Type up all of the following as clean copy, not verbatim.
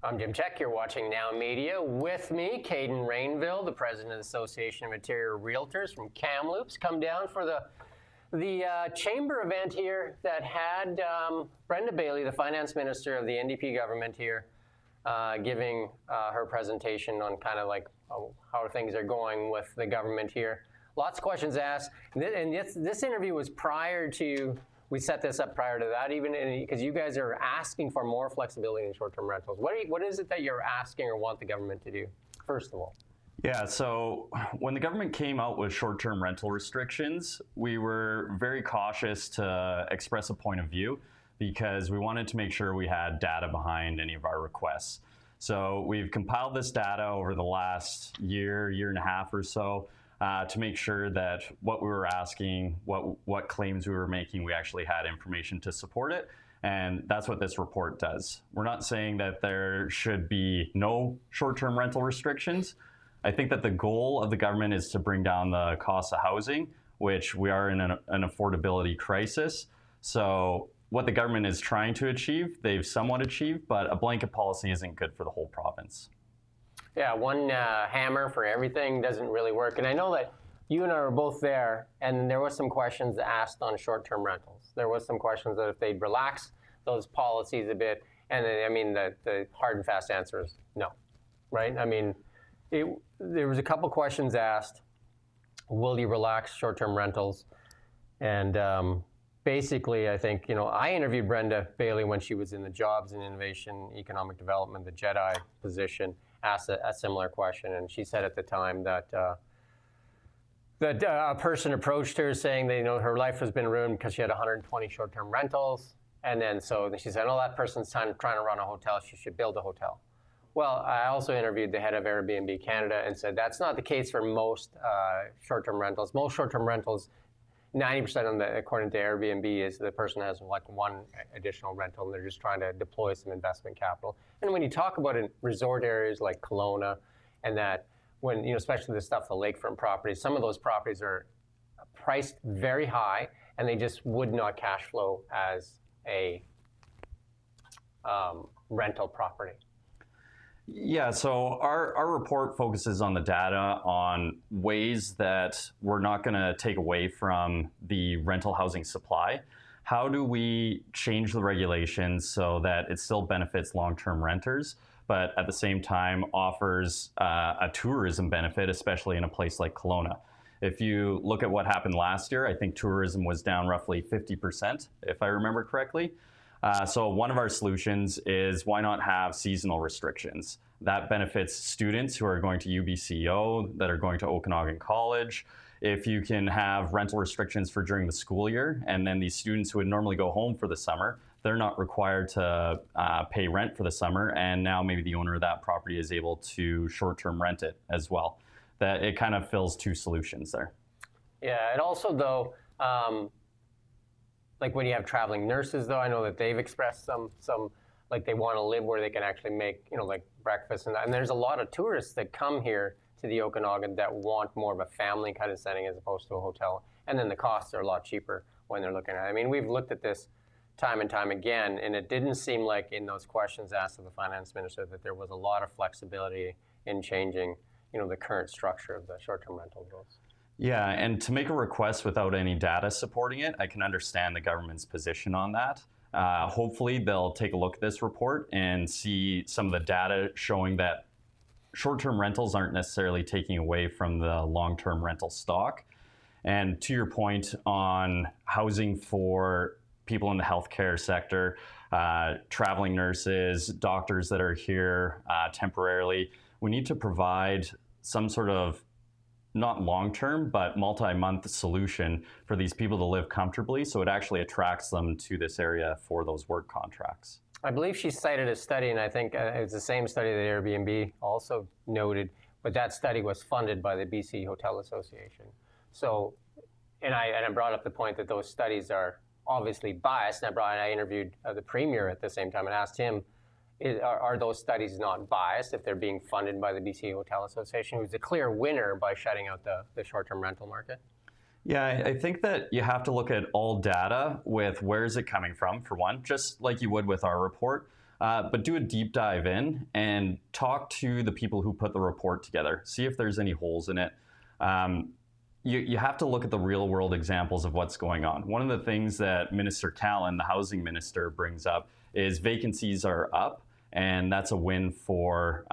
I'm Jim Check. You're watching Now Media. With me, Kadin Rainville, the president of the Association of Interior Realtors from Kamloops, come down for the chamber event here that had Brenda Bailey, the finance minister of the NDP government here, giving her presentation on kind of like how things are going with the government here. Lots of questions asked, and this interview was prior to. We set this up prior to that, even because you guys are asking for more flexibility in short-term rentals. What is it that you're asking or want the government to do, first of all? Yeah, so when the government came out with short-term rental restrictions, we were very cautious to express a point of view because we wanted to make sure we had data behind any of our requests. So we've compiled this data over the last year and a half or so, to make sure that what we were asking, what claims we were making, we actually had information to support it. And that's what this report does. We're not saying that there should be no short-term rental restrictions. I think that the goal of the government is to bring down the cost of housing, which we are in an affordability crisis. So what the government is trying to achieve, they've somewhat achieved, but a blanket policy isn't good for the whole province. Yeah, one hammer for everything doesn't really work. And I know that you and I were both there, and there was some questions asked on short-term rentals. There was some questions that if they'd relax those policies a bit, and then, I mean, the hard and fast answer is no, right? I mean, there was a couple questions asked, will you relax short-term rentals? And basically, I think, I interviewed Brenda Bailey when she was in the Jobs and Innovation Economic Development, the JEDI position, asked a similar question, and she said at the time that a person approached her saying that her life has been ruined because she had 120 short-term rentals, and then she said, "Oh, that person's trying to run a hotel. She should build a hotel." Well, I also interviewed the head of Airbnb Canada and said that's not the case for most short-term rentals. Most short-term rentals, 90% of them, according to Airbnb, is the person has like one additional rental and they're just trying to deploy some investment capital. And when you talk about in resort areas like Kelowna, and that when, especially the stuff, the lakefront properties, some of those properties are priced very high and they just would not cash flow as a rental property. Yeah, so our report focuses on the data on ways that we're not going to take away from the rental housing supply. How do we change the regulations so that it still benefits long-term renters, but at the same time offers a tourism benefit, especially in a place like Kelowna? If you look at what happened last year, I think tourism was down roughly 50%, if I remember correctly. So one of our solutions is why not have seasonal restrictions? That benefits students who are going to UBCO, that are going to Okanagan College. If you can have rental restrictions for during the school year, and then these students who would normally go home for the summer, they're not required to pay rent for the summer, and now maybe the owner of that property is able to short-term rent it as well. That it kind of fills two solutions there. Yeah, and also though, like when you have traveling nurses, though, I know that they've expressed some like they want to live where they can actually make, like breakfast and that. And there's a lot of tourists that come here to the Okanagan that want more of a family kind of setting as opposed to a hotel. And then the costs are a lot cheaper when they're looking at it. I mean, we've looked at this time and time again, and it didn't seem like in those questions asked of the finance minister that there was a lot of flexibility in changing, the current structure of the short-term rental rules. Yeah, and to make a request without any data supporting it, I can understand the government's position on that. Hopefully they'll take a look at this report and see some of the data showing that short-term rentals aren't necessarily taking away from the long-term rental stock. And to your point on housing for people in the healthcare sector, traveling nurses, doctors that are here temporarily, we need to provide some sort of not long-term, but multi-month solution for these people to live comfortably, so it actually attracts them to this area for those work contracts. I believe she cited a study, and I think it's the same study that Airbnb also noted, but that study was funded by the BC Hotel Association. So, and I brought up the point that those studies are obviously biased, and I interviewed the Premier at the same time and asked him, are those studies not biased if they're being funded by the BC Hotel Association, who's a clear winner by shutting out the short-term rental market? Yeah, I think that you have to look at all data with where is it coming from, for one, just like you would with our report. But do a deep dive in and talk to the people who put the report together. See if there's any holes in it. You have to look at the real world examples of what's going on. One of the things that Minister Callan, the housing minister, brings up is vacancies are up, and that's a win for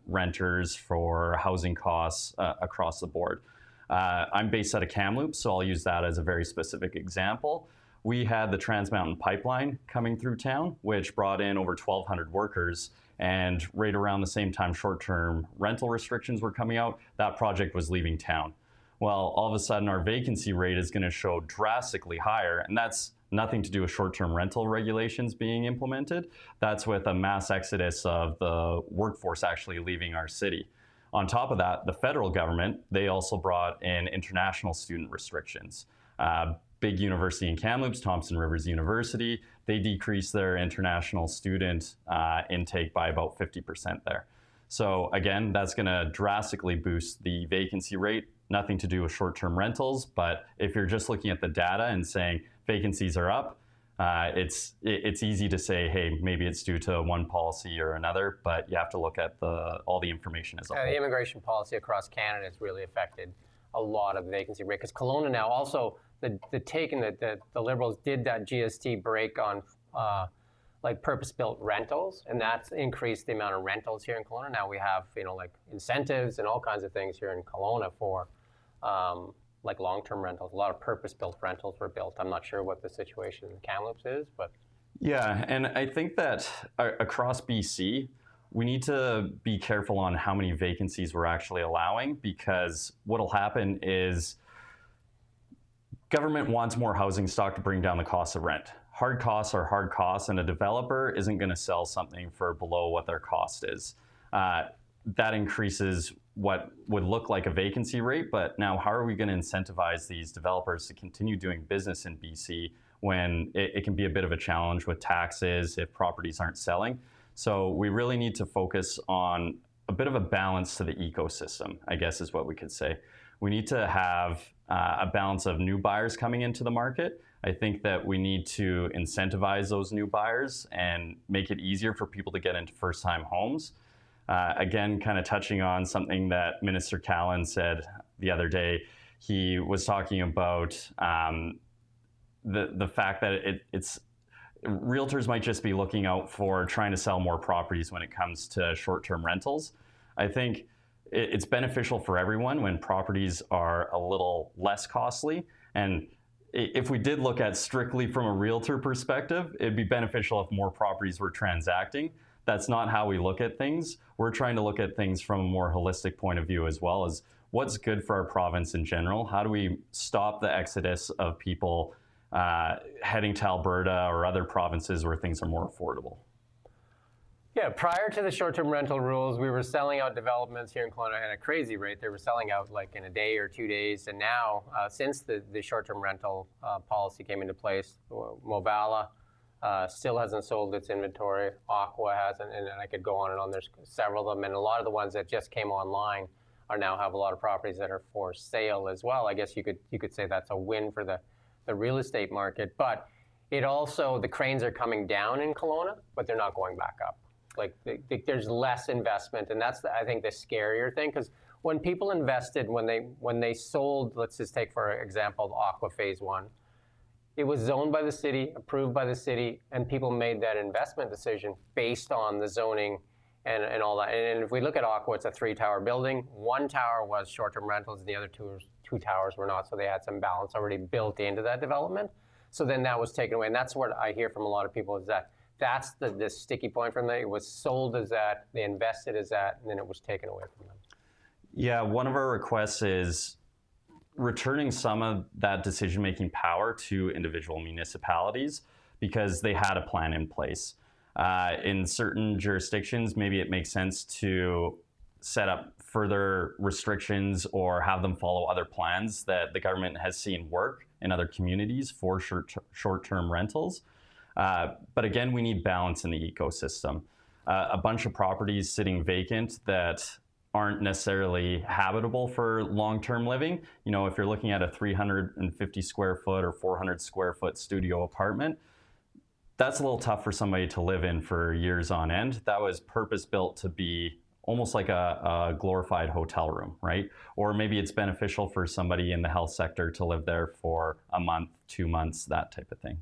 renters, for housing costs across the board. I'm based out of Kamloops, so I'll use that as a very specific example. We had the Trans Mountain Pipeline coming through town, which brought in over 1,200 workers. And right around the same time short-term rental restrictions were coming out, that project was leaving town. Well, all of a sudden our vacancy rate is going to show drastically higher, and that's nothing to do with short-term rental regulations being implemented. That's with a mass exodus of the workforce actually leaving our city. On top of that, the federal government, they also brought in international student restrictions. Big university in Kamloops, Thompson Rivers University, they decreased their international student intake by about 50% there. So again, that's going to drastically boost the vacancy rate. Nothing to do with short-term rentals, but if you're just looking at the data and saying vacancies are up, it's easy to say, hey, maybe it's due to one policy or another, but you have to look at all the information as a whole. The immigration policy across Canada has really affected a lot of the vacancy rate, because Kelowna now also, the taking that the Liberals did that GST break on like purpose-built rentals, and that's increased the amount of rentals here in Kelowna. Now we have, like incentives and all kinds of things here in Kelowna for like long-term rentals. A lot of purpose-built rentals were built. I'm not sure what the situation in Kamloops is, but. Yeah, and I think that across BC, we need to be careful on how many vacancies we're actually allowing, because what'll happen is government wants more housing stock to bring down the cost of rent. Hard costs are hard costs, and a developer isn't going to sell something for below what their cost is. That increases what would look like a vacancy rate, but now how are we going to incentivize these developers to continue doing business in BC when it can be a bit of a challenge with taxes if properties aren't selling? So we really need to focus on a bit of a balance to the ecosystem, I guess is what we could say. We need to have a balance of new buyers coming into the market. I think that we need to incentivize those new buyers and make it easier for people to get into first-time homes. Again, kind of touching on something that Minister Callan said the other day, he was talking about the fact that it's realtors might just be looking out for trying to sell more properties when it comes to short-term rentals. I think it's beneficial for everyone when properties are a little less costly. And if we did look at strictly from a realtor perspective, it'd be beneficial if more properties were transacting. That's not how we look at things. We're trying to look at things from a more holistic point of view, as well as what's good for our province in general. How do we stop the exodus of people heading to Alberta or other provinces where things are more affordable? Yeah, prior to the short-term rental rules, we were selling out developments here in Kelowna at a crazy rate. They were selling out like in a day or 2 days. And now, since the short-term rental policy came into place, Movala still hasn't sold its inventory. Aqua hasn't, and I could go on and on. There's several of them, and a lot of the ones that just came online are now have a lot of properties that are for sale as well. I guess you could say that's a win for the real estate market. But it also, the cranes are coming down in Kelowna, but they're not going back up. Like there's less investment, and that's I think the scarier thing, because when people invested, when they sold, let's just take for example Aqua Phase 1, it was zoned by the city, approved by the city, and people made that investment decision based on the zoning and all that. And if we look at Aqua, it's a 3-tower building. 1 tower was short-term rentals, and the other two towers were not, so they had some balance already built into that development. So then that was taken away, and that's what I hear from a lot of people is that that's the sticky point from that. It was sold as that, they invested as that, and then it was taken away from them. Yeah, one of our requests is returning some of that decision-making power to individual municipalities, because they had a plan in place. In certain jurisdictions, maybe it makes sense to set up further restrictions or have them follow other plans that the government has seen work in other communities for short-term rentals. But again, we need balance in the ecosystem. A bunch of properties sitting vacant that aren't necessarily habitable for long-term living. You know, if you're looking at a 350 square foot or 400 square foot studio apartment, that's a little tough for somebody to live in for years on end. That was purpose built to be almost like a glorified hotel room, right? Or maybe it's beneficial for somebody in the health sector to live there for a month, 2 months, that type of thing.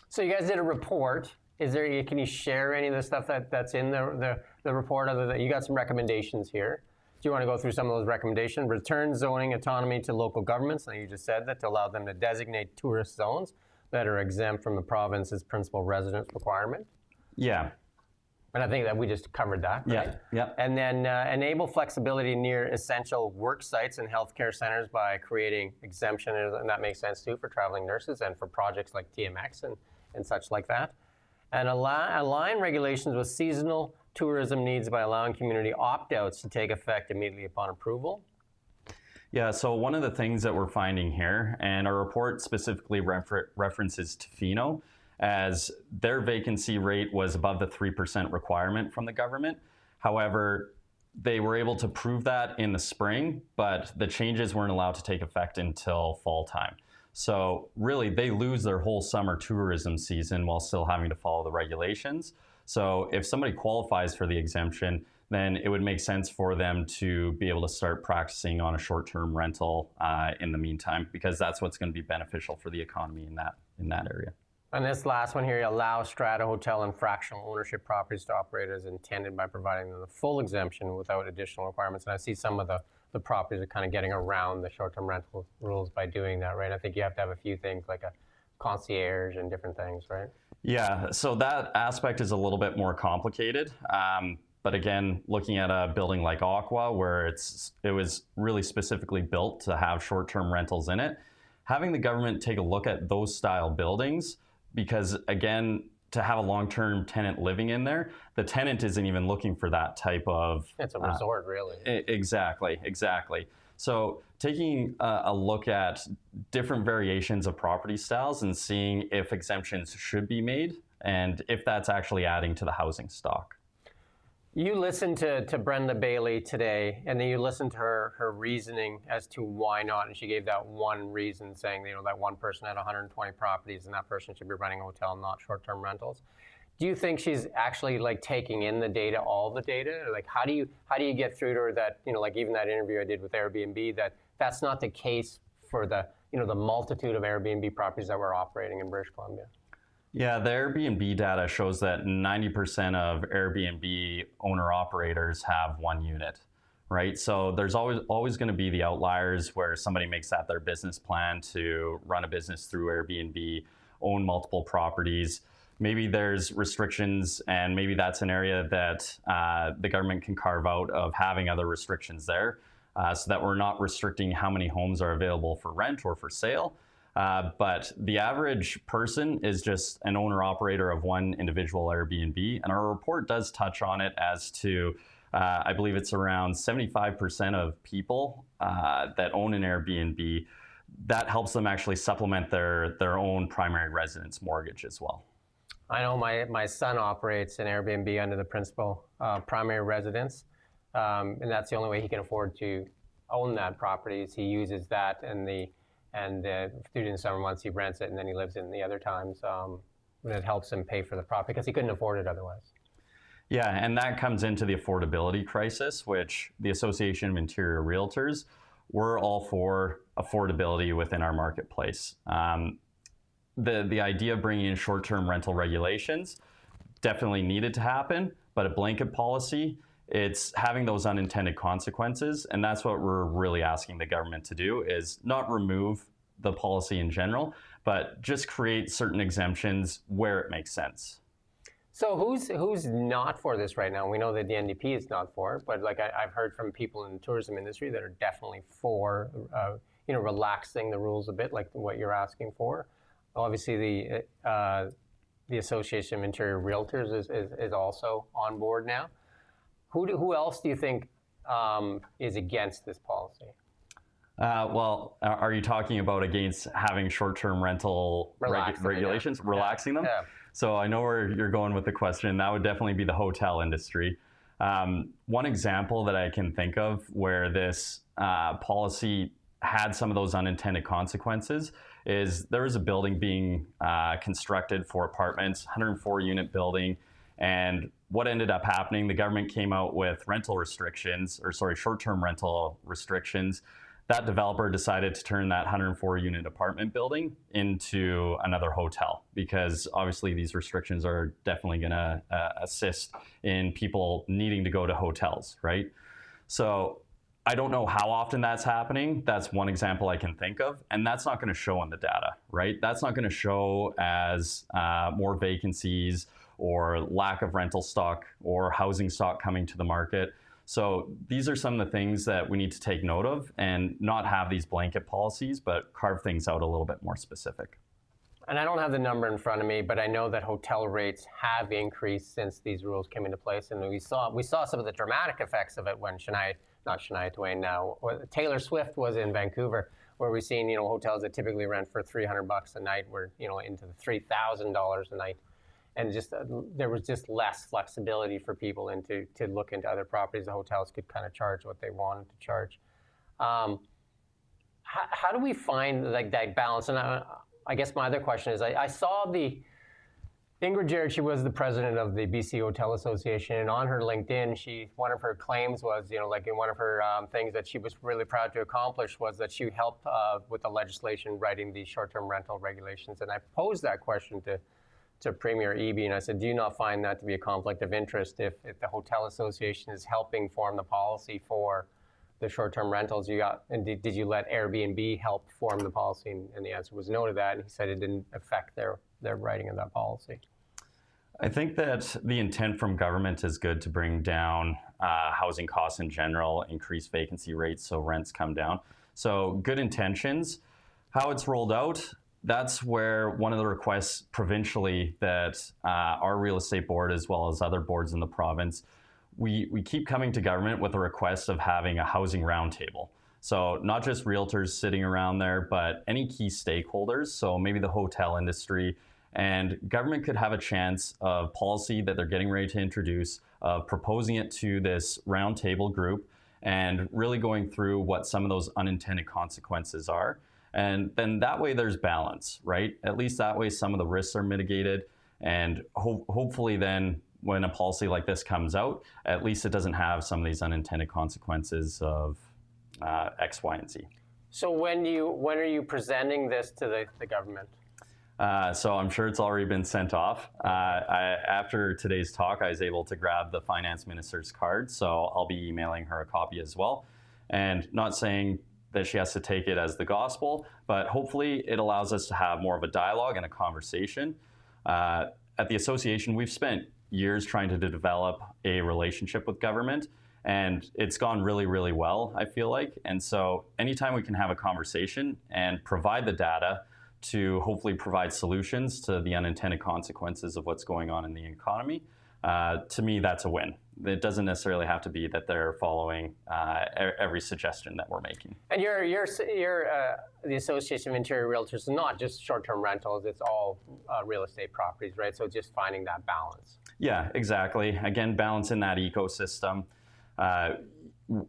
So you guys did a report. Can you share any of the stuff that's in the report? Other than you got some recommendations here. Do you want to go through some of those recommendations? Return zoning autonomy to local governments. And you just said that to allow them to designate tourist zones that are exempt from the province's principal residence requirement. Yeah. And I think that we just covered that, right? Yeah. And then enable flexibility near essential work sites and healthcare centers by creating exemption, and that makes sense too for traveling nurses and for projects like TMX and such like that. And align regulations with seasonal tourism needs by allowing community opt-outs to take effect immediately upon approval. Yeah, so one of the things that we're finding here, and our report specifically references Tofino, as their vacancy rate was above the 3% requirement from the government. However, they were able to prove that in the spring, but the changes weren't allowed to take effect until fall time. So really, they lose their whole summer tourism season while still having to follow the regulations. So if somebody qualifies for the exemption, then it would make sense for them to be able to start practicing on a short-term rental in the meantime, because that's what's going to be beneficial for the economy in that area. And this last one here, allow strata hotel and fractional ownership properties to operate as intended by providing them the full exemption without additional requirements. And I see some of the properties are kind of getting around the short-term rental rules by doing that, right? I think you have to have a few things like a concierge and different things, right? Yeah, so that aspect is a little bit more complicated. But again, looking at a building like Aqua, where it was really specifically built to have short-term rentals in it, having the government take a look at those style buildings, because again, to have a long-term tenant living in there, the tenant isn't even looking for that type of... It's a resort, really. Exactly. So taking a look at different variations of property styles and seeing if exemptions should be made and if that's actually adding to the housing stock. You listened to Brenda Bailey today, and then you listened to her reasoning as to why not, and she gave that one reason, saying that one person had 120 properties, and that person should be running a hotel, not short-term rentals. Do you think she's actually taking in the data, all the data? How do you get through to her that even that interview I did with Airbnb, that's not the case for the the multitude of Airbnb properties that we're operating in British Columbia? Yeah, the Airbnb data shows that 90% of Airbnb owner-operators have one unit, right? So there's always going to be the outliers where somebody makes that their business plan to run a business through Airbnb, own multiple properties. Maybe there's restrictions, and maybe that's an area that the government can carve out of having other restrictions there, so that we're not restricting how many homes are available for rent or for sale. But the average person is just an owner-operator of one individual Airbnb, and our report does touch on it as to, I believe it's around 75% of people that own an Airbnb, that helps them actually supplement their own primary residence mortgage as well. I know my son operates an Airbnb under the principal primary residence, and that's the only way he can afford to own that property is he uses that during the summer months he rents it, and then he lives in the other times when it helps him pay for the property because he couldn't afford it otherwise. Yeah, and that comes into the affordability crisis, which the Association of Interior Realtors, we're all for affordability within our marketplace. The idea of bringing in short-term rental regulations definitely needed to happen, but a blanket policy, it's having those unintended consequences, and that's what we're really asking the government to do, is not remove the policy in general, but just create certain exemptions where it makes sense. So who's not for this right now? We know that the NDP is not for it, but I've heard from people in the tourism industry that are definitely for relaxing the rules a bit, like what you're asking for. Obviously, the Association of Interior Realtors is also on board now. Who else do you think is against this policy? Well, are you talking about against having short-term rental regulations, relaxing them? Yeah. So I know where you're going with the question. That would definitely be the hotel industry. One example that I can think of where this policy had some of those unintended consequences is there was a building being constructed for apartments, 104-unit building, and what ended up happening, the government came out with short-term rental restrictions. That developer decided to turn that 104-unit apartment building into another hotel because obviously these restrictions are definitely going to assist in people needing to go to hotels, right? So I don't know how often that's happening. That's one example I can think of, and that's not going to show in the data, right? That's not going to show as more vacancies or lack of rental stock or housing stock coming to the market. So these are some of the things that we need to take note of and not have these blanket policies, but carve things out a little bit more specific. And I don't have the number in front of me, but I know that hotel rates have increased since these rules came into place. And we saw some of the dramatic effects of it when Taylor Swift was in Vancouver, where we've seen, hotels that typically rent for $300 a night were, into the $3,000 a night. And there was just less flexibility for people to look into other properties. The hotels could kind of charge what they wanted to charge. How do we find that balance? And I guess my other question is, I saw Ingrid Jarrett, she was the president of the BC Hotel Association, and on her LinkedIn, one of her claims was, in one of her things that she was really proud to accomplish was that she helped with the legislation writing the short-term rental regulations. And I posed that question to Premier Eby, and I said, do you not find that to be a conflict of interest if the Hotel Association is helping form the policy for the short-term rentals? Did you let Airbnb help form the policy? And the answer was no to that, and he said it didn't affect their writing of that policy. I think that the intent from government is good to bring down housing costs in general, increase vacancy rates so rents come down. So good intentions. How it's rolled out, that's where one of the requests provincially that our real estate board, as well as other boards in the province, we keep coming to government with a request of having a housing roundtable. So not just realtors sitting around there, but any key stakeholders. So maybe the hotel industry, and government could have a chance of policy that they're getting ready to introduce, of proposing it to this roundtable group and really going through what some of those unintended consequences are. And then that way there's balance, right? At least that way some of the risks are mitigated, and hopefully then when a policy like this comes out, at least it doesn't have some of these unintended consequences of X, Y, and Z. So when are you presenting this to the government? So I'm sure it's already been sent off. After today's talk, I was able to grab the finance minister's card, so I'll be emailing her a copy as well. And not saying that she has to take it as the gospel, but hopefully it allows us to have more of a dialogue and a conversation. At the association, we've spent years trying to develop a relationship with government, and it's gone really, really well, I feel like. And so anytime we can have a conversation and provide the data to hopefully provide solutions to the unintended consequences of what's going on in the economy, to me, that's a win. It doesn't necessarily have to be that they're following every suggestion that we're making. And the Association of Interior Realtors is not just short-term rentals, it's all real estate properties, right? So just finding that balance. Yeah, exactly. Again, balance in that ecosystem.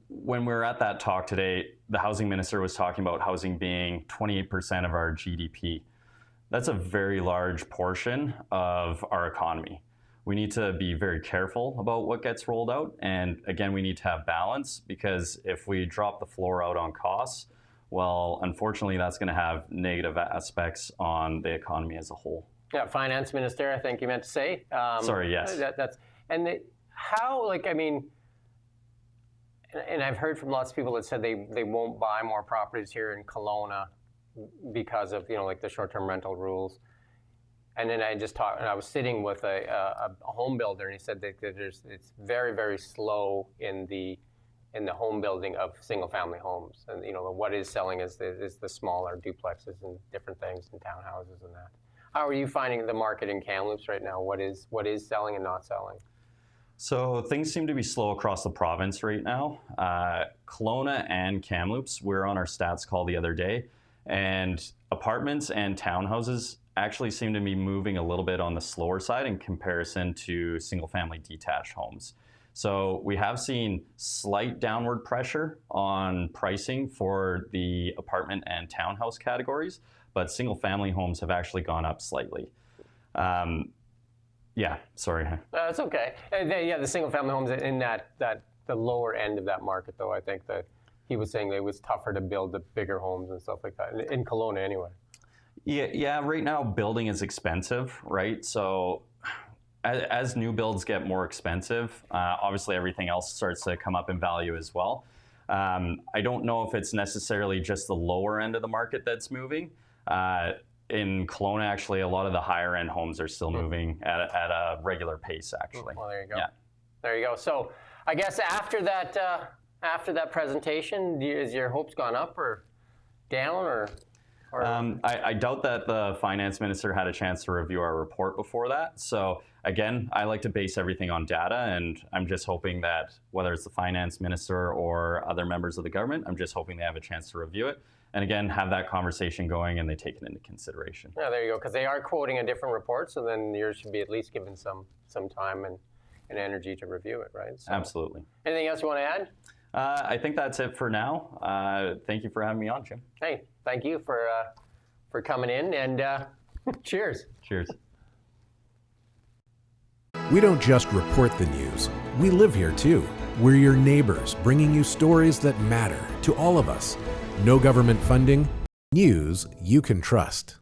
When we were at that talk today, the housing minister was talking about housing being 28% of our GDP. That's a very large portion of our economy. We need to be very careful about what gets rolled out. And again, we need to have balance, because if we drop the floor out on costs, well, unfortunately, that's going to have negative aspects on the economy as a whole. Yeah, finance minister, I think you meant to say. Sorry, yes. And I've heard from lots of people that said they won't buy more properties here in Kelowna because of the short-term rental rules. And then I was sitting with a home builder, and he said that it's very, very slow in the home building of single-family homes. And what is selling is the smaller duplexes and different things and townhouses and that. How are you finding the market in Kamloops right now? What is selling and not selling? So things seem to be slow across the province right now. Kelowna and Kamloops, we were on our stats call the other day, and apartments and townhouses actually seem to be moving a little bit on the slower side in comparison to single-family detached homes. So we have seen slight downward pressure on pricing for the apartment and townhouse categories, but single family homes have actually gone up slightly. Yeah, sorry. That's okay. And then, yeah, the single family homes in the lower end of that market, though, I think that he was saying that it was tougher to build the bigger homes and stuff like that, in Kelowna anyway. Yeah, right now building is expensive, right? So as new builds get more expensive, obviously everything else starts to come up in value as well. I don't know if it's necessarily just the lower end of the market that's moving. In Kelowna, actually, a lot of the higher end homes are still moving at a regular pace, actually. Well, there you go. Yeah. There you go. So I guess after that presentation, is your hopes gone up or down or? I doubt that the finance minister had a chance to review our report before that. So again, I like to base everything on data, and I'm just hoping that whether it's the finance minister or other members of the government, I'm just hoping they have a chance to review it. And again, have that conversation going and they take it into consideration. Yeah, there you go. Because they are quoting a different report, so then yours should be at least given some time and energy to review it, right? So, absolutely. Anything else you want to add? I think that's it for now. Thank you for having me on, Jim. Hey, thank you for coming in, and cheers. Cheers. We don't just report the news. We live here too. We're your neighbors, bringing you stories that matter to all of us. No government funding, news you can trust.